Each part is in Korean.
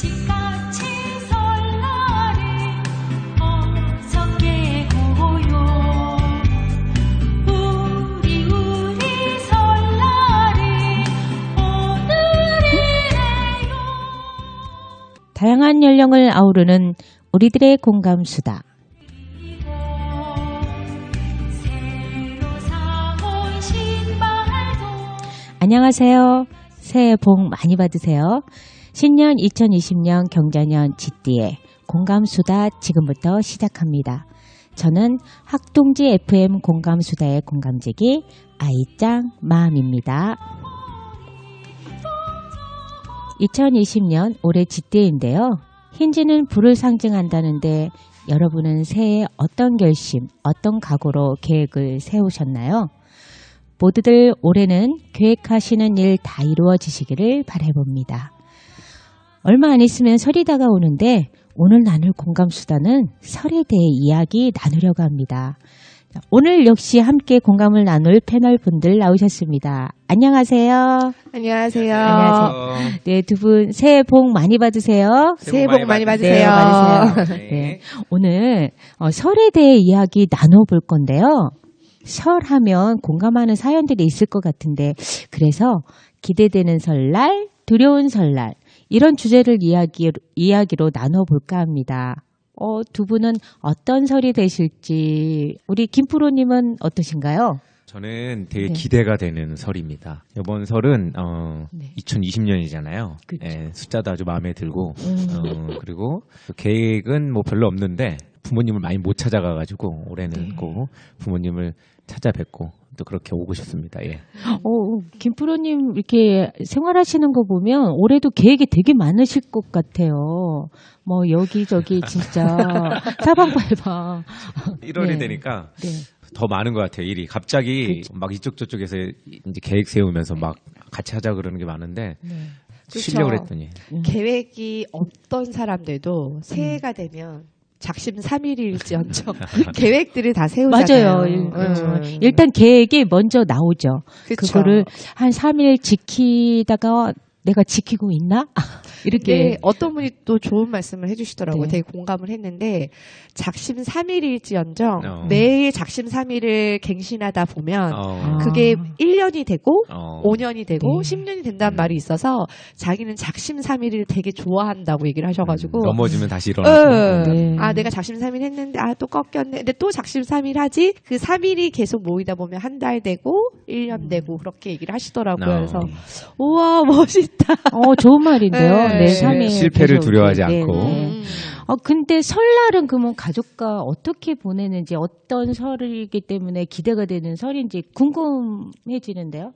칠같이 설날이 어서 깨고요. 우리 설날이 오늘이래요. 다양한 연령을 아우르는 우리들의 공감수다. 안녕하세요. 새해 복 많이 받으세요. 신년 2020년 경자년 쥐띠의 공감수다 지금부터 시작합니다. 저는 학동지 FM 공감수다의 공감지기 아이짱 마음입니다. 2020년 올해 쥐띠인데요. 흰지는 불을 상징한다는데 여러분은 새해 어떤 결심, 어떤 각오로 계획을 세우셨나요? 모두들 올해는 계획하시는 일 다 이루어지시기를 바라봅니다. 얼마 안 있으면 설이 다가오는데 오늘 나눌 공감수다는 설에 대해 이야기 나누려고 합니다. 오늘 역시 함께 공감을 나눌 패널분들 나오셨습니다. 안녕하세요. 안녕하세요. 안녕하세요. 네, 두 분 새해 복 많이 받으세요. 새해 복 많이 받으세요. 네, 받으세요. 네, 오늘 설에 대해 이야기 나눠볼 건데요. 설하면 공감하는 사연들이 있을 것 같은데 그래서 기대되는 설날, 두려운 설날 이런 주제를 이야기로 나눠볼까 합니다. 두 분은 어떤 설이 되실지 우리 김프로님은 어떠신가요? 저는 되게 기대가 되는 설입니다. 이번 설은 2020년이잖아요. 네, 숫자도 아주 마음에 들고 그리고 계획은 뭐 별로 없는데 부모님을 많이 못 찾아가가지고 올해는 꼭 부모님을 찾아뵙고 또 그렇게 오고 싶습니다. 예. 김프로님 이렇게 생활하시는 거 보면 올해도 계획이 되게 많으실 것 같아요. 뭐 여기저기 진짜 사방팔방 1월이 되니까 더 많은 것 같아요. 일이 갑자기 막 이쪽 저쪽에서 이제 계획 세우면서 막 같이 하자 그러는 게 많은데 쉬려고 그랬더니 계획이 없던 사람들도 새해가 되면 작심삼일일지언정 계획들을 다 세우잖아요. 맞아요. 그렇죠. 일단 계획이 먼저 나오죠. 그쵸. 그거를 한 3일 지키다가 내가 지키고 있나? 이렇게. 어떤 분이 또 좋은 말씀을 해주시더라고요. 네. 되게 공감을 했는데 작심삼일일지언정 매일 작심삼일을 갱신하다 보면 그게 1년이 되고 5년이 되고 10년이 된다는 말이 있어서 자기는 작심삼일을 되게 좋아한다고 얘기를 하셔가지고 넘어지면 다시 일어나고 아 내가 작심삼일 했는데 또 꺾였네. 근데 또 작심삼일 하지. 그 3일이 계속 모이다 보면 한 달 되고 1년 되고 그렇게 얘기를 하시더라고요. 그래서 우와 멋있다. 좋은 말인데요. 네, 3일 실패를 두려워하지 네, 않고. 네. 근데 설날은 그러면 가족과 어떻게 보내는지 어떤 설이기 때문에 기대가 되는 설인지 궁금해지는데요.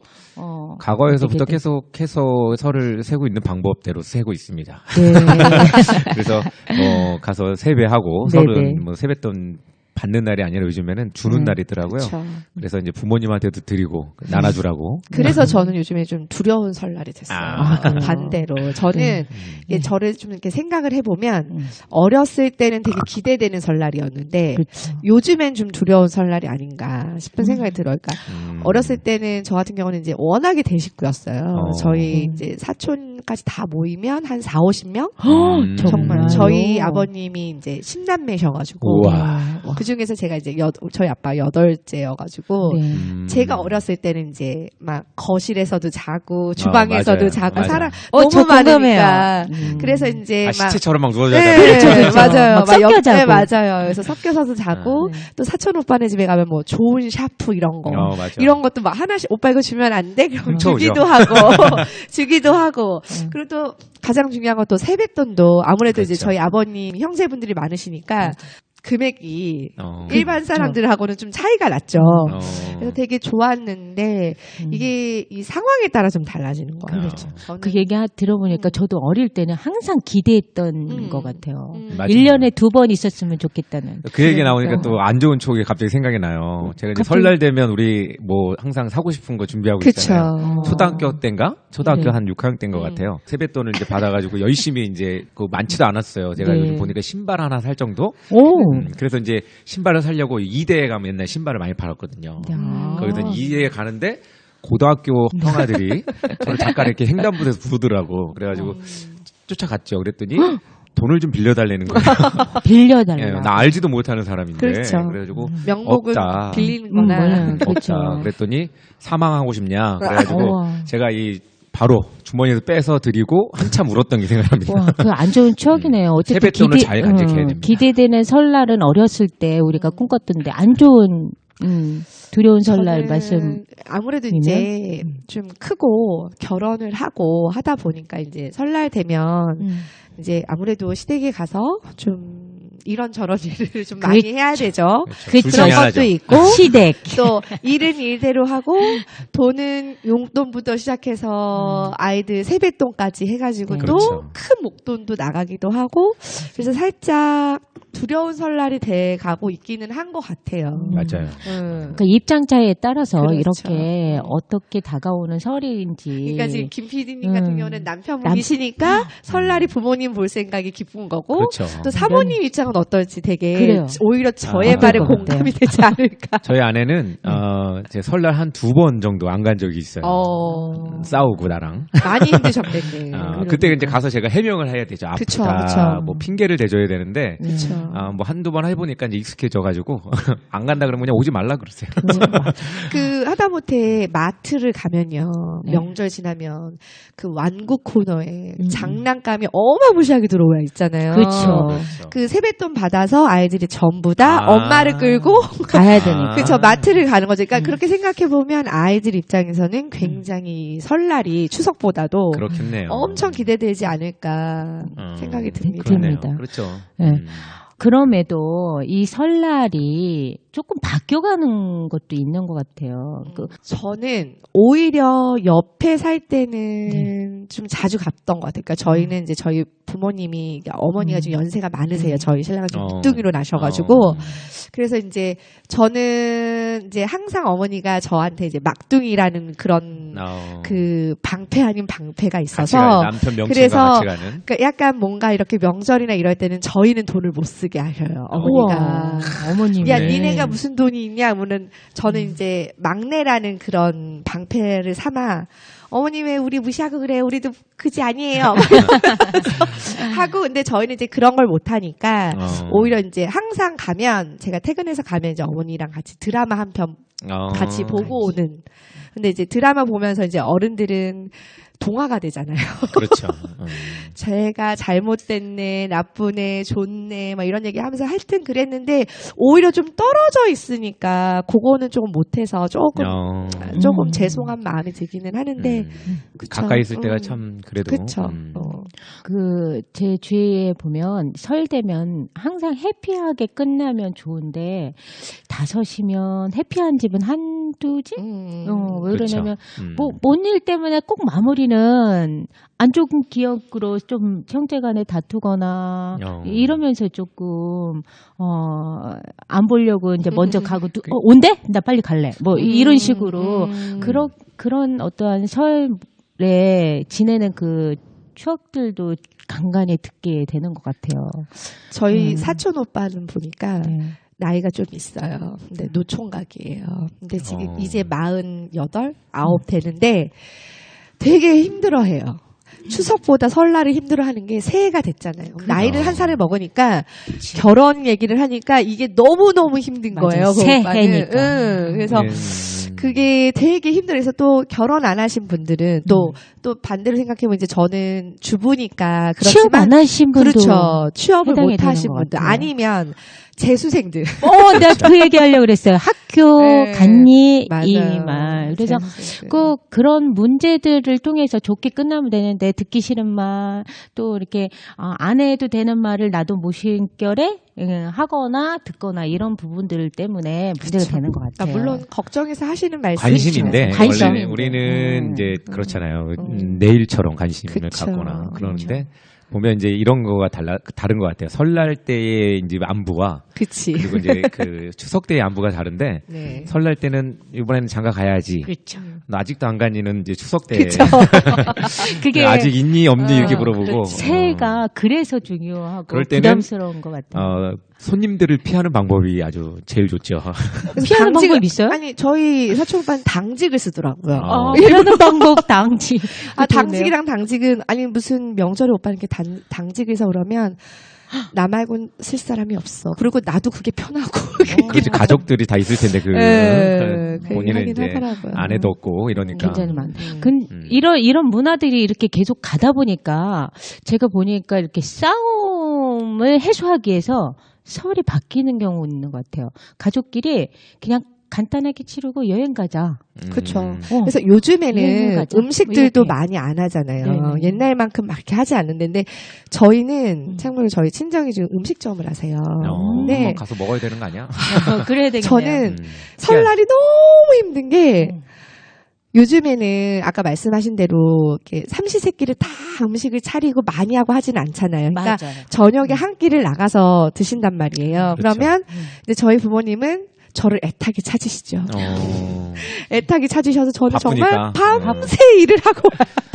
과거에서부터 계속해서 설을 세고 있는 방법대로 세고 있습니다. 네. 그래서 가서 세배하고 설은 뭐 세뱃돈 받는 날이 아니라 요즘에는 주는 날이더라고요. 그쵸. 그래서 이제 부모님한테도 드리고 나눠주라고. 그래서 저는 요즘에 좀 두려운 설날이 됐어요. 반대로 저는 저를 좀 이렇게 생각을 해보면 어렸을 때는 되게 기대되는 설날이었는데 요즘엔 좀 두려운 설날이 아닌가 싶은 생각이 들어요. 그러니까 어렸을 때는 저 같은 경우는 이제 워낙에 대식구였어요. 저희 이제 사촌까지 다 모이면 한 4, 50명? 정말 저희 아버님이 이제 10남매셔가지고 그 중에서 제가 이제 저희 아빠 8째여가지고 제가 어렸을 때는 이제 막 거실에서도 자고 주방에서도 자고 너무 많으니까 그래서 이제 막 시체처럼 막 누워져 맞아요. 막 섞여 자고. 맞아요. 그래서 섞여서도 자고 또 사촌 오빠네 집에 가면 뭐 좋은 샤프 이런 거 이런 것도 막 하나씩 오빠 이거 주면 안 돼? 그럼 주기도 하고 그리고 또 가장 중요한 건 또 세뱃돈도 아무래도 이제 저희 아버님 형제분들이 많으시니까 금액이 일반 사람들하고는 좀 차이가 났죠. 그래서 되게 좋았는데 이게 이 상황에 따라 좀 달라지는 거예요. 그렇죠. 그 얘기 들어보니까 저도 어릴 때는 항상 기대했던 것 같아요. 1년에 2번 있었으면 좋겠다는. 그 얘기 나오니까 또 안 좋은 추억이 갑자기 생각이 나요. 제가 이제 설날 되면 우리 뭐 항상 사고 싶은 거 준비하고 있잖아요. 초등학교 때인가? 초등학교 한 6학년 때인 것 같아요. 세뱃돈을 이제 받아가지고 열심히 이제 그 많지도 않았어요. 제가 요즘 보니까 신발 하나 살 정도? 그래서 이제 신발을 사려고 2대에 가면 옛날 신발을 많이 팔았거든요. 거기서 2대에 가는데 고등학교 형아들이 저를 잠깐 이렇게 횡단부대에서 부르더라고. 그래가지고 쫓아갔죠. 그랬더니 돈을 좀 빌려달라는 거예요. 빌려달라. 예, 나 알지도 못하는 사람인데. 그렇죠. 그래가지고 명목은 없다. 빌리는 거나. 그렇죠. 없다. 그랬더니 사망하고 싶냐. 그래가지고 우와. 제가 바로 주머니에서 빼서 드리고 한참 울었던 게 생각납니다. 와, 그 안 좋은 추억이네요. 어쨌든 세뱃돈을 잘 간직해야 됩니다. 기대되는 설날은 어렸을 때 우리가 꿈꿨던데 안 좋은 두려운 설날 저는 말씀. 아무래도 이제 좀 크고 결혼을 하고 하다 보니까 이제 설날 되면 이제 아무래도 시댁에 가서 좀 이런저런 일을 좀 많이 해야 되죠. 그렇죠. 그런 것도 있고 시댁. 또 일은 일대로 하고 돈은 용돈부터 시작해서 아이들 세뱃돈까지 해가지고 또 그렇죠. 큰 목돈도 나가기도 하고 그래서 살짝 두려운 설날이 돼 가고 있기는 한 것 같아요. 맞아요. 그러니까 입장차에 따라서 그렇죠. 이렇게 어떻게 다가오는 설인지. 그러니까 지금 김 PD님 같은 경우는 남편분이시니까 설날이 부모님 볼 생각이 기쁜 거고 그렇죠. 또 사모님 입장은 어떨지 되게 그래요. 오히려 저의 아. 말에 어떨 것 공감이 되지 않을까. 저희 아내는 제 설날 한 2번 정도 안 간 적이 있어요. 싸우고 나랑. 많이 힘드셨겠네. 그때 이제 가서 제가 해명을 해야 되죠. 아프다. 그쵸, 그쵸. 뭐 핑계를 대줘야 되는데 그렇죠. 뭐 한두 번 해보니까 이제 익숙해져가지고 안 간다 그러면 그냥 오지 말라 그러세요. 그 하다못해 마트를 가면요 명절 지나면 그 완국 코너에 장난감이 어마무시하게 들어와 있잖아요. 그렇죠. 그 세뱃돈 받아서 아이들이 전부 다 엄마를 끌고 가야 되니까. 그쵸 마트를 가는 거죠. 그러니까 그렇게 생각해 보면 아이들 입장에서는 굉장히 설날이 추석보다도 그렇겠네요. 엄청 기대되지 않을까 생각이 듭니다. 그렇네요. 듭니다. 그렇죠. 네. 그럼에도 이 설날이 조금 바뀌어가는 것도 있는 것 같아요. 저는 오히려 옆에 살 때는 좀 자주 갔던 것 같아요. 그러니까 저희는 이제 저희 부모님이 그러니까 어머니가 좀 연세가 많으세요. 저희 신랑은 좀 늦둥이로 나셔가지고 그래서 이제 저는 이제 항상 어머니가 저한테 이제 막둥이라는 그런 그 방패 아닌 방패가 있어서 남편 명칭과 그래서 같이 가는. 그러니까 약간 뭔가 이렇게 명절이나 이럴 때는 저희는 돈을 못 쓰게 하셔요. 어머니가. 어머님이. 야, 니네가 무슨 돈이 있냐? 하면은 저는 이제 막내라는 그런 방패를 삼아 어머니 왜 우리 무시하고 그래? 우리도 그지 아니에요. 하고 근데 저희는 이제 그런 걸 못 하니까 오히려 이제 항상 가면 제가 퇴근해서 가면 이제 어머니랑 같이 드라마 한 편 같이 보고 오는. 근데 이제 드라마 보면서 이제 어른들은 동화가 되잖아요. 그렇죠. 제가 잘못됐네, 나쁘네, 좋네, 막 이런 얘기 하면서 하여튼 그랬는데, 오히려 좀 떨어져 있으니까, 그거는 조금 못해서 조금 죄송한 마음이 들기는 하는데, 그쵸? 가까이 있을 때가 참 그래도. 그쵸. 제 주위에 보면 설 되면 항상 해피하게 끝나면 좋은데, 5시면 해피한 집은 한두 집? 왜 그러냐면, 뭔 일 때문에 꼭 마무리는 안 좋은 기억으로 좀 형제간에 다투거나 이러면서 조금 안 보려고 이제 먼저 가고 온대? 나 빨리 갈래. 뭐 이런 식으로 그런 어떠한 설에 지내는 그 추억들도 간간히 듣게 되는 것 같아요. 저희 사촌 오빠는 보니까 나이가 좀 있어요. 근데 노총각이에요. 근데 지금 이제 48, 9 되는데 되게 힘들어해요. 추석보다 설날을 힘들어하는 게 새해가 됐잖아요. 나이를 한 살을 먹으니까 결혼 얘기를 하니까 이게 너무너무 힘든 거예요. 그 새해니까. 그래서 그게 되게 힘들어서 또 결혼 안 하신 분들은 또 반대로 생각해보면 이제 저는 주부니까 그렇지만 취업 안 하신 분도 그렇죠. 취업을 못 되는 하신 것 분들 같아요. 아니면 재수생들. 내가 그 얘기 하려고 그랬어요. 학교 갔니? 맞아요. 이 말. 그래서 재수생들. 꼭 그런 문제들을 통해서 좋게 끝나면 되는데 듣기 싫은 말, 또 이렇게 안 해도 되는 말을 나도 무심결에 하거나 듣거나 이런 부분들 때문에 문제가 되는 것 같아요. 물론 걱정해서 하시는 말씀이 관심인데 관심. 원래 우리는 이제 그렇잖아요. 내일처럼 관심을 그쵸. 갖거나 그러는데 보면 이제 이런 거가 다른 것 같아요. 설날 때의 이제 안부와 그치. 그리고 이제 그 추석 때의 안부가 다른데 네. 설날 때는 이번에는 장가 가야지. 그렇죠. 너 아직도 안 간이는 이제 추석 때 그게 아직 있니 없니 이렇게 물어보고 새해가 그래서 중요하고 그럴 때는, 부담스러운 것 같아요. 손님들을 피하는 방법이 아주 제일 좋죠. 피하는 방법 있어요? 아니 저희 사촌 오빠는 당직을 쓰더라고요. 피하는 방법 당직. 당직이랑 당직은 아니 무슨 명절에 오빠 이렇게 당직에서 그러면 나 말고는 쓸 사람이 없어. 그리고 나도 그게 편하고. 그렇지 가족들이 다 있을 텐데 본인은 이제 하더라고요. 아내도 없고 이러니까. 굉장히 많다. 이런 문화들이 이렇게 계속 가다 보니까 제가 보니까 이렇게 싸움을 해소하기 위해서 설이 바뀌는 경우 있는 것 같아요. 가족끼리 그냥 간단하게 치르고 여행 가자. 그렇죠. 그래서 요즘에는 가자. 음식들도 뭐 이렇게. 많이 안 하잖아요. 네. 옛날만큼 막 이렇게 하지 않는데 저희는 참고로 저희 친정이 지금 음식점을 하세요. 네. 한번 가서 먹어야 되는 거 아니야? 그래야 되겠네요. 저는 설날이 너무 힘든 게 요즘에는 아까 말씀하신 대로 이렇게 삼시세끼를 다 음식을 차리고 많이 하고 하진 않잖아요. 그러니까 맞아요. 저녁에 한 끼를 나가서 드신단 말이에요. 그렇죠. 그러면 이제 저희 부모님은 저를 애타게 찾으시죠. 애타게 찾으셔서 저는 바쁘니까. 정말 밤새 일을 하고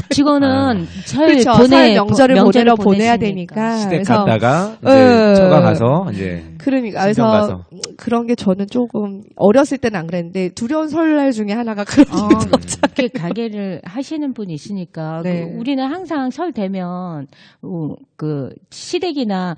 직원은 설 그렇죠. 설 명절을 보내러 보내야 되니까. 시댁 그래서 갔다가 이제 처가 가서 이제 그러니까 친정 그래서 가서. 그런 게 저는 조금 어렸을 때는 안 그랬는데 두려운 설날 중에 하나가 그런 일이 이렇게 가게를 하시는 분이 있으니까 네. 우리는 항상 설 되면 그 시댁이나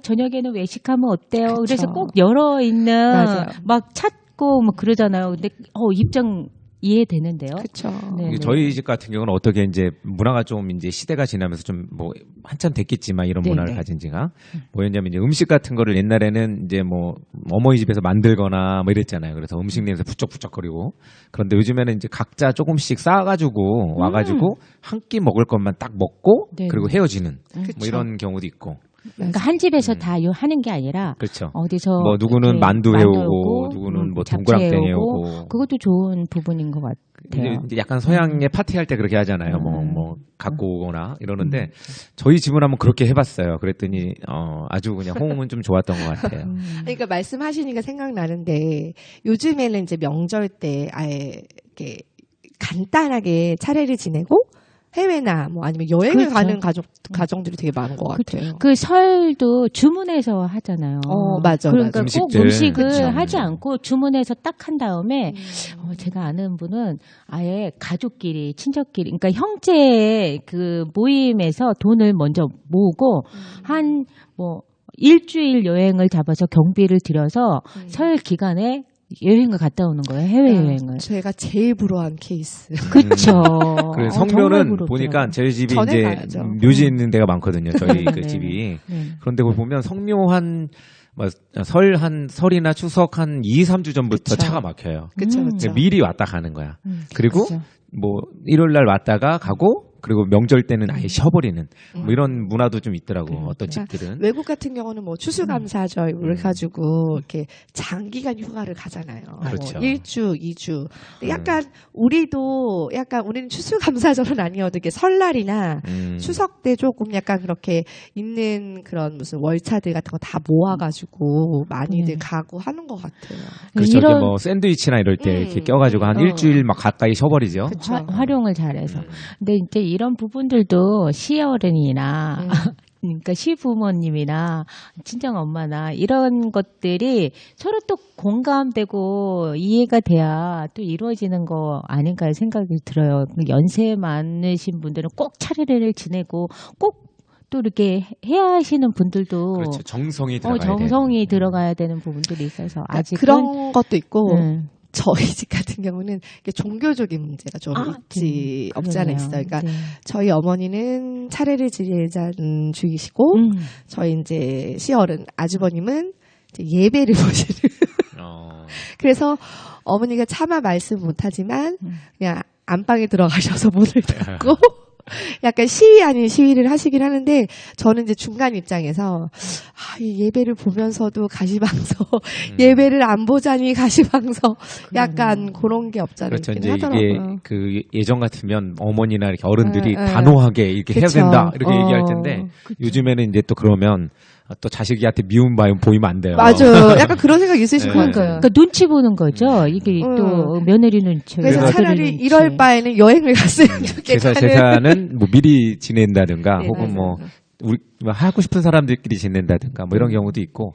저녁에는 외식하면 어때요? 그쵸. 그래서 꼭 열어 있는 맞아요. 막 찾고 뭐 그러잖아요. 근데 입장 이해되는데요. 그렇죠. 네. 이게 저희 집 같은 경우는 어떻게 이제 문화가 좀 이제 시대가 지나면서 좀 뭐 한참 됐겠지만 이런 네, 문화를 네. 가진 지가 뭐였냐면 이제 음식 같은 거를 옛날에는 이제 뭐 어머니 집에서 만들거나 뭐 이랬잖아요. 그래서 음식 냄새 부쩍부쩍거리고 그런데 요즘에는 이제 각자 조금씩 싸가지고 와가지고 한 끼 먹을 것만 딱 먹고 네, 그리고 헤어지는 그쵸. 뭐 이런 경우도 있고 그러니까 한 집에서 다 하는 게 아니라 그렇죠. 어디서 뭐 누구는 이렇게 만두 해오고 누구는 뭐 잡채 동그랑땡 해오고 그것도 좋은 부분인 것 같아요. 이제 약간 서양의 파티할 때 그렇게 하잖아요. 뭐 갖고 오거나 이러는데 저희 집은 한번 그렇게 해봤어요. 그랬더니 아주 그냥 호응은 좀 좋았던 것 같아요. 그러니까 말씀하시니까 생각나는데 요즘에는 이제 명절 때 아예 이렇게 간단하게 차례를 지내고 해외나 뭐 아니면 여행을 그렇죠. 가는 가정들이 되게 많은 것 같아요. 그 설도 주문해서 하잖아요. 맞아. 그러니까 맞아. 꼭 음식들. 음식을 그쵸. 하지 않고 주문해서 딱 한 다음에 제가 아는 분은 아예 가족끼리 친척끼리 그러니까 형제 그 모임에서 돈을 먼저 모으고 한 뭐 일주일 여행을 잡아서 경비를 들여서 설 기간에 여행을 갔다 오는 거예요. 해외여행을. 제가 제일 부러워한 케이스. 그쵸. 그 정말 성묘는 부럽더라고요. 보니까 저희 집이 전에 이제 가야죠. 묘지 있는 데가 많거든요. 저희 그 네. 집이. 네. 그런데 그걸 보면 성묘 설이나 추석 한 2, 3주 전부터 그쵸. 차가 막혀요. 그쵸, 음. 그쵸. 미리 왔다 가는 거야. 그리고 그쵸. 뭐 일요일 날 왔다가 가고 그리고 명절 때는 아예 쉬어버리는 뭐 이런 문화도 좀 있더라고. 어떤 집들은. 외국 같은 경우는 뭐 추수감사절 이렇게 가지고 이렇게 장기간 휴가를 가잖아요. 그렇죠. 뭐 1주, 2주. 약간 우리는 추수감사절은 아니어도 이렇게 설날이나 추석 때 조금 약간 그렇게 있는 그런 무슨 월차들 같은 거 다 모아가지고 많이들 가고 하는 것 같아요. 그렇죠. 이런- 뭐 샌드위치나 이럴 때 이렇게 껴가지고 한 일주일 막 가까이 쉬어버리죠. 그쵸. 활용을 잘해서. 근데 이제 이런 부분들도 시어른이나 그러니까 시부모님이나 친정 엄마나 이런 것들이 서로 또 공감되고 이해가 돼야 또 이루어지는 거 아닌가 생각이 들어요. 연세 많으신 분들은 꼭 차례를 지내고 꼭 또 이렇게 해야 하시는 분들도 그렇죠. 정성이 들어가야 돼. 정성이 들어가야 되는 부분들이 있어서 그러니까 아직 그런 것도 있고 네. 저희 집 같은 경우는 이게 종교적인 문제가 좀 있지 없지 않아 있어요. 그러니까 네. 저희 어머니는 차례를 지내자는 주의시고 저희 이제 시어른 아주버님은 이제 예배를 보시는. 그래서 어머니가 차마 말씀 못하지만 그냥 안방에 들어가셔서 문을 닫고 약간 시위 아닌 시위를 하시긴 하는데 저는 이제 중간 입장에서 이 예배를 보면서도 가시방석 예배를 안 보자니 가시방석 약간 그런 게 없잖아요. 그렇죠. 이제 하더라고요. 이게 그 예전 같으면 어머니나 이렇게 어른들이 네, 네. 단호하게 이렇게 해야 그쵸. 된다 이렇게 얘기할 텐데 요즘에는 이제 또 그러면 또 자식한테 미움 보이면 안 돼요. 맞아요. 약간 그런 생각 있으실 것 네. 같아요. 그러니까 눈치 보는 거죠. 이게 또 며느리 눈치. 그래서 그래서 차라리 눈치. 이럴 바에는 여행을 갔으면 좋겠다는. 제사는 뭐 미리 지낸다든가 네, 혹은 뭐 맞아요. 우리 하고 싶은 사람들끼리 지낸다든가 뭐 이런 경우도 있고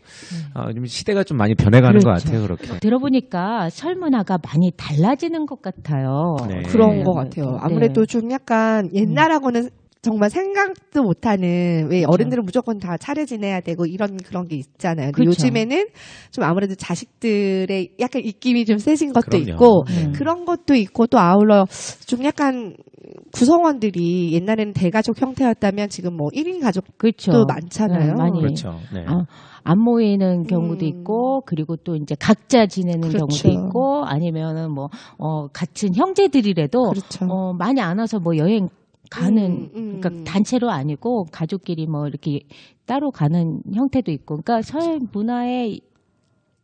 좀 시대가 좀 많이 변해가는 것 같아요. 그렇게. 들어보니까 설 문화가 많이 달라지는 것 같아요. 네. 그런 것 같아요. 아무래도 좀 약간 옛날하고는 정말 생각도 못하는 왜 어른들은 무조건 다 차례 지내야 되고 이런 그런 게 있잖아요. 근데 그렇죠. 요즘에는 좀 아무래도 자식들의 약간 입김이 좀 세진 것도 그럼요. 있고 네. 그런 것도 있고 또 아울러 좀 약간 구성원들이 옛날에는 대가족 형태였다면 지금 뭐 1인 가족도 그렇죠. 많잖아요. 네, 많이. 그렇죠. 네. 안 모이는 경우도 있고, 그리고 또 이제 각자 지내는 그렇죠. 경우도 있고, 아니면은 뭐, 같은 형제들이라도, 그렇죠. 많이 안 와서 뭐 여행 가는, 음. 그러니까 단체로 아니고, 가족끼리 뭐 이렇게 따로 가는 형태도 있고, 그러니까 설 문화의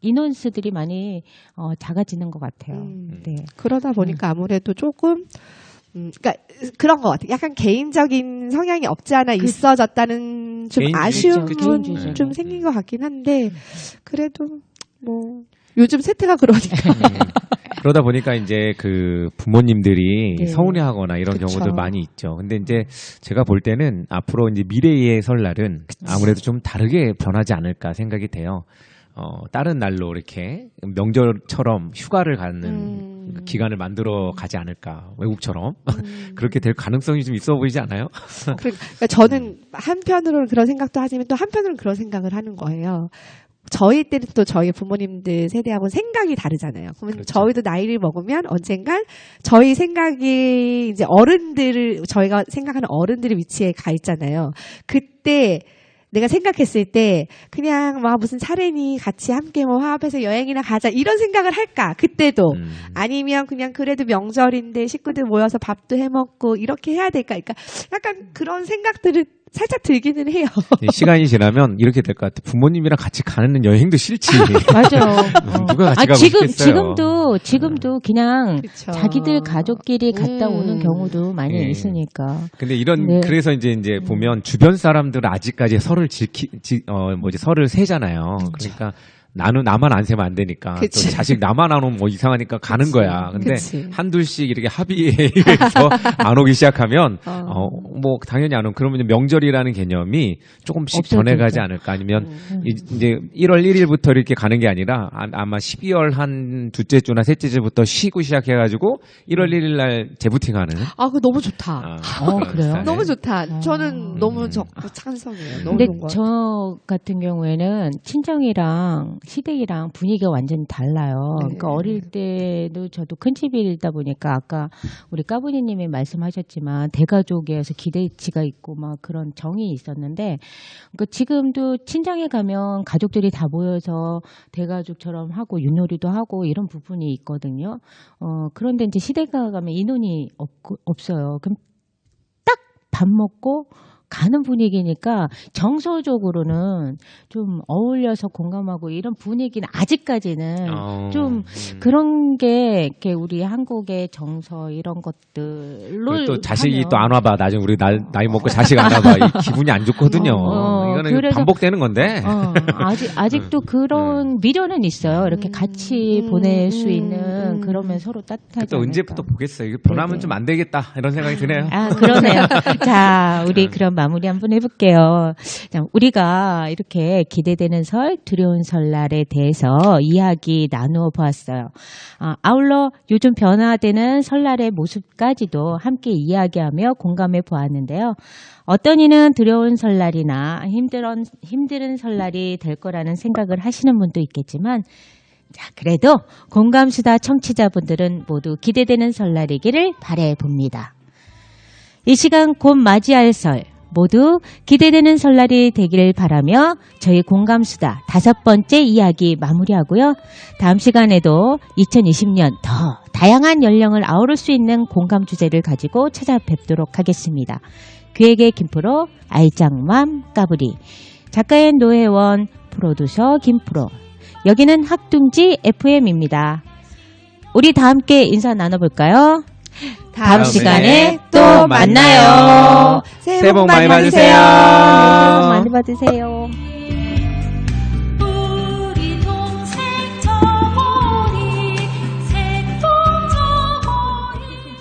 인원수들이 많이, 작아지는 것 같아요. 네. 그러다 보니까 아무래도 조금 그러니까 그런 것 같아요. 약간 개인적인 성향이 없지 않아 있어졌다는 좀 개인주의. 아쉬움은 그쵸. 좀 생긴 것 같긴 한데 그래도 뭐 요즘 세태가 그러니까 그러다 보니까 이제 그 부모님들이 네. 서운해하거나 이런 그쵸. 경우도 많이 있죠. 근데 이제 제가 볼 때는 앞으로 이제 미래의 설날은 아무래도 좀 다르게 변하지 않을까 생각이 돼요. 다른 날로 이렇게 명절처럼 휴가를 가는 기간을 만들어 가지 않을까, 외국처럼. 그렇게 될 가능성이 좀 있어 보이지 않아요? 그러니까 저는 한편으로는 그런 생각도 하지만 또 한편으로는 그런 생각을 하는 거예요. 저희 때는 또 저희 부모님들 세대하고는 생각이 다르잖아요. 그러면 그렇죠. 저희도 나이를 먹으면 언젠간 저희 생각이 이제 저희가 생각하는 어른들의 위치에 가 있잖아요. 그때 내가 생각했을 때 그냥 막 무슨 차례니 같이 함께 뭐 화합해서 여행이나 가자 이런 생각을 할까 그때도 아니면 그냥 그래도 명절인데 식구들 모여서 밥도 해먹고 이렇게 해야 될까 그러니까 약간 그런 생각들을 살짝 들기는 해요. 시간이 지나면 이렇게 될 것 같아. 부모님이랑 같이 가는 여행도 싫지. 맞아요. 누가 같이 가고 싶겠어요. 지금도 그냥 그쵸. 자기들 가족끼리 갔다 오는 경우도 많이 예. 있으니까. 근데 네. 그래서 이제 보면 주변 사람들은 아직까지 설을 설을 세잖아요. 그러니까 나만 안 세면 안 되니까. 그치. 또 자식 나만 안 오면 뭐 이상하니까 가는 거야. 근데 그치. 한둘씩 이렇게 합의에 의해서 안 오기 시작하면, 뭐 당연히 안 오면 그러면 이제 명절이라는 개념이 조금씩 없어지죠. 변해가지 않을까. 아니면 이제 1월 1일부터 이렇게 가는 게 아니라 아마 12월 한 둘째 주나 셋째 주부터 쉬고 시작해가지고 1월 1일 날 재부팅하는. 아, 그거 너무 좋다. 그런 그래요? 스타일. 너무 좋다. 저는 너무 찬성이에요. 너무 근데 좋은 것 같아요. 저 같은 경우에는 친정이랑 시댁이랑 분위기가 완전히 달라요. 그러니까 어릴 때도 저도 큰 집이다 보니까 아까 우리 까부니님이 말씀하셨지만 대가족이어서 기대치가 있고 막 그런 정이 있었는데 그러니까 지금도 친정에 가면 가족들이 다 모여서 대가족처럼 하고 윷놀이도 하고 이런 부분이 있거든요. 그런데 이제 시댁가 가면 인원이 없어요. 그럼 딱 밥 먹고 가는 분위기니까 정서적으로는 좀 어울려서 공감하고 이런 분위기는 아직까지는 좀 그런 게 이렇게 우리 한국의 정서 이런 것들로 또 자식이 하면 또 안 와봐. 나중에 우리 나이 먹고 자식 안 와봐. 이 기분이 안 좋거든요. 이거는 그래서- 반복되는 건데. 아직도 그런 미련은 있어요. 이렇게 같이 보낼 수 있는 그러면 서로 따뜻하지 또 않을까. 언제부터 보겠어요. 이거 변하면 네네. 좀 안 되겠다 이런 생각이 드네요. 그러네요. 자, 우리 그럼 마무리 한번 해볼게요. 자, 우리가 이렇게 기대되는 설, 두려운 설날에 대해서 이야기 나누어 보았어요. 아울러 요즘 변화되는 설날의 모습까지도 함께 이야기하며 공감해 보았는데요. 어떤 이는 두려운 설날이나 힘든 설날이 될 거라는 생각을 하시는 분도 있겠지만 자, 그래도 공감수다 청취자분들은 모두 기대되는 설날이기를 바라봅니다. 이 시간 곧 맞이할 설 모두 기대되는 설날이 되기를 바라며 저희 공감수다 5번째 이야기 마무리하고요. 다음 시간에도 2020년 더 다양한 연령을 아우를 수 있는 공감 주제를 가지고 찾아뵙도록 하겠습니다. 기획의 김프로, 알짱맘 까불이, 작가의 노혜원, 프로듀서 김프로. 여기는 학둥지 FM입니다. 우리 다 함께 인사 나눠볼까요? 다음 시간에 또 만나요. 새해 복 많이 많이 받으세요. 받으세요. 새해 복 많이 받으세요. 우리 동생 저곳